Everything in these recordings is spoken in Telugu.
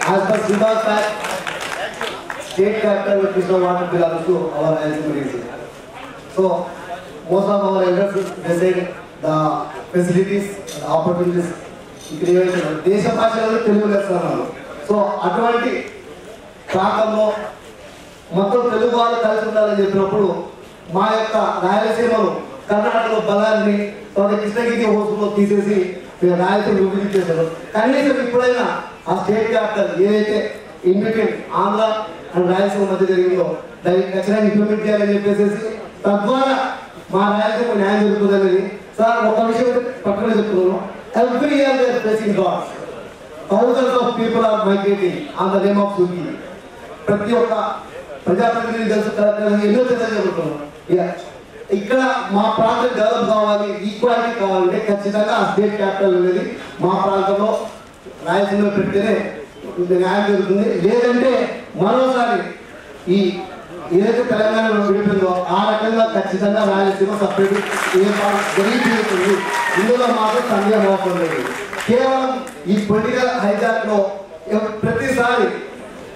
As per Srivas Act, state capital which is the one belongs to our Rayalaseema region. So most of our elders they said the facilities, the opportunities, creation. Desha Bhashalo Telugu lesson. So అటువంటి ప్రాంతంలో మొత్తం తెలుగు వాళ్ళు కలిసి ఉండాలని చెప్పినప్పుడు మా యొక్క రాయలసీమలో కర్ణాటకలో బలాన్ని తర్వాత కృష్ణగిరి హోస్లో తీసేసి రాయలసీమ విభజన చేశారు. కనీసం ఇప్పుడైనా ఆ స్టేట్ క్యాపిటల్ ఏదైతే in between Andhra and Rayalaseema మధ్య జరిగిందో దాన్ని ఖచ్చితంగా ఇంప్లిమెంట్ చేయాలని చెప్పేసి తద్వారా మా రాయలసీమ న్యాయం జరుగుతుందనేది సార్ ఒక విషయం పక్కన చెప్తున్నాను. Every year they are facing gods. Thousands of people are migrating on the name of Sugi. ప్రతి ఒక్క ప్రజాప్రతినిధి ఎన్నో జరుగుతున్నాం. ఇక్కడ మా ప్రాంతం డెవలప్ కావాలి, ఈక్వాలిటీ కావాలంటే ఖచ్చితంగా ఆ స్టేట్ క్యాపిటల్ అనేది మా ప్రాంతంలో రాయలసీమలో పెడితేనే న్యాయం జరుగుతుంది. లేదంటే మరోసారి ఈ ఏదైతే తెలంగాణ విడిపోయిందో ఆ రకంగా ఖచ్చితంగా రాయలసీమ సపరేట్ జరిగిపోతుంది. ఇందులో మాత్రం సందేహం అవసరం లేదు. కేవలం ఈ పొలిటికల్ హైజాక్ లో ప్రతిసారి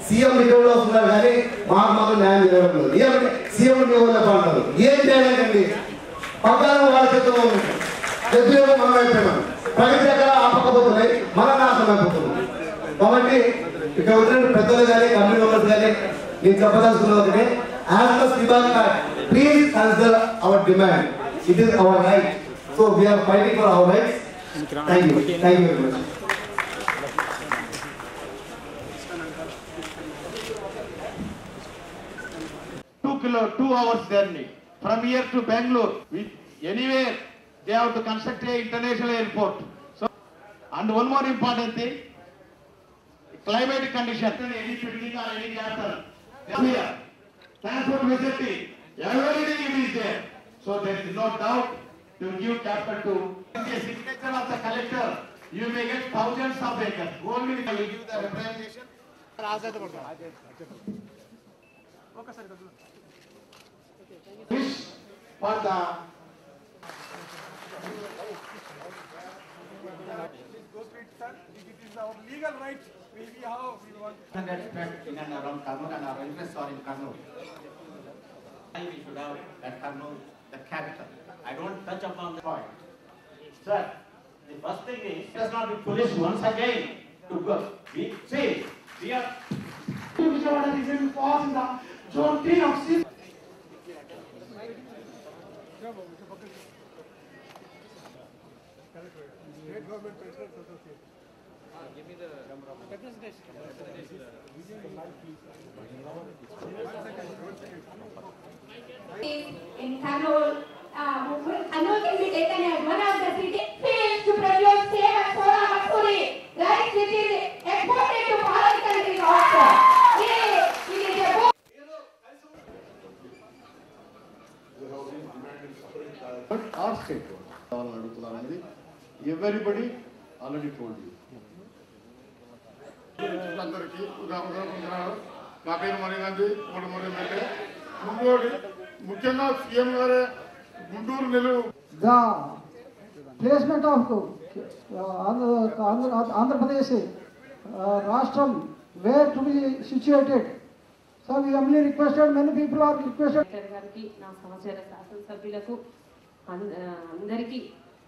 సీఎం నిధుల్లో వస్తున్నారు కానీ మాకు మాత్రం న్యాయం జరగడం లేదు. సీఎం నిధుల్లో అంటారు. ఏం చేయలేదండి, పక్కన వాళ్ళ చేతుల్లో ఉంటుంది. ఎదురు మనం అయిపోయినాం. ప్రగతి ఎక్కడ ఆపకపోతున్నాయి, మన నాశనం అయిపోతున్నాం. కాబట్టి ఇక్కడ వచ్చిన పెద్దలు కానీ కమిటీ మెంబర్స్ కానీ నేను చెప్పదలుచుకున్న ఒకటి, as per Srivas Act, please consider our demand. It is our right. So we're fighting for our rights. Thank you. Thank you very much. 2 hours journey from here to Bangalore with anywhere they have to construct an international airport. So, and one more important thing, climate condition, any building or any capital, here, transport facility, everything is there. So there is no doubt to give capital to the signature of the collector. You may get thousands of acres. Only we will give the representation. Wish for the it is our legal right. We want. Spent in and around Kannur and our interests are in Kannur. We should have at Kannur the capital. I don't touch upon the point. Sir, the first thing is, it does not be police once again to go. We say, we are. Vijayawada region falls in the zone 3 of C. State Government Presidents Association. Give me the representation. In Kannur, Kannur can be taken as one of the city fields to produce same as soda masuri. Rice which is exported to foreign countries also. It is a book. Our state everybody already told you. అందరికీ నా పేరు మణిగాంధీ మూడుమూడు ఎమ్మెల్యే ముంగోడి ముఖ్యంగా సీఎం గారే Guntur Nellore The placement of Andhra Pradesh Rashtra where to be situated. So we humbly requested, many people are requested. గారికి నా సమాచార శాసనసభ్యులకు అందరికీ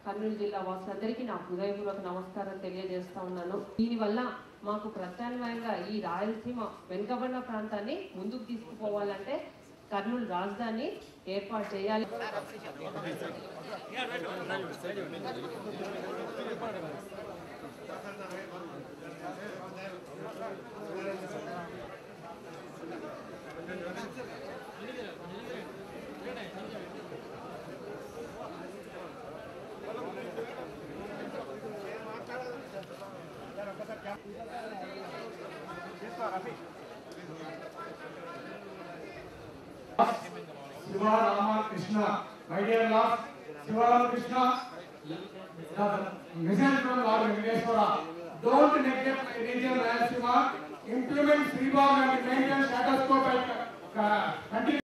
కర్నూలు జిల్లా వాసులందరికీ నా హృదయపూర్వక నమస్కారం తెలియజేస్తా ఉన్నాను. దీనివల్ల మాకు ప్రత్యామ్నాయంగా ఈ రాయలసీమ వెనుకబడిన ప్రాంతాన్ని ముందుకు తీసుకుపోవాలంటే కర్నూలు రాజధాని ఏర్పాటు చేయాలి. Shiva Rama Krishna, my dear Lord, Shiva Rama Krishna, the message from Lord Venkateswara, don't neglect region Rayalaseema, implement Sri Bhag and maintain status quo by